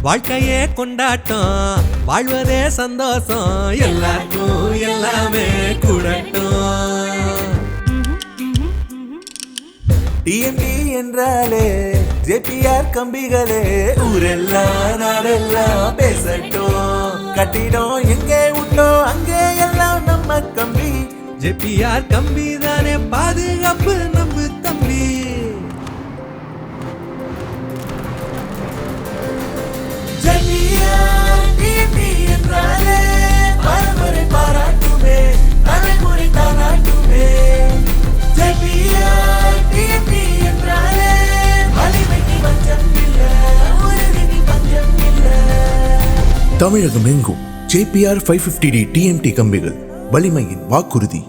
வாழ்க்கையே கொண்டாட்டம், வாழ்வதே சந்தோஷம், எல்லாருக்கும் எல்லாமே கூடட்டும். டிஎம்டி என்றாலே ஜேபிஆர் கம்பிகளே, ஊரெல்லாம் நாடெல்லாம் பேசட்டும். கட்டிடம் எங்கே உண்டோ அங்கே எல்லாம் நம்ம கம்பி. ஜேபிஆர் கம்பி தானே பாதுகாப்பு நம்பு தம்பி. டிஎம்டி என்றாலே பரம்பரை பாராட்டுமே, தலைமுறை தானாட்டுமே. டிஎம்டி என்றாலே வலிமைக்கு பஞ்சம் இல்ல, உறுதிக்கு பஞ்சம் இல்ல. தமிழகம் எங்கும் JPR 550D TMT கம்பிகள் வலிமையின் வாக்குறுதி.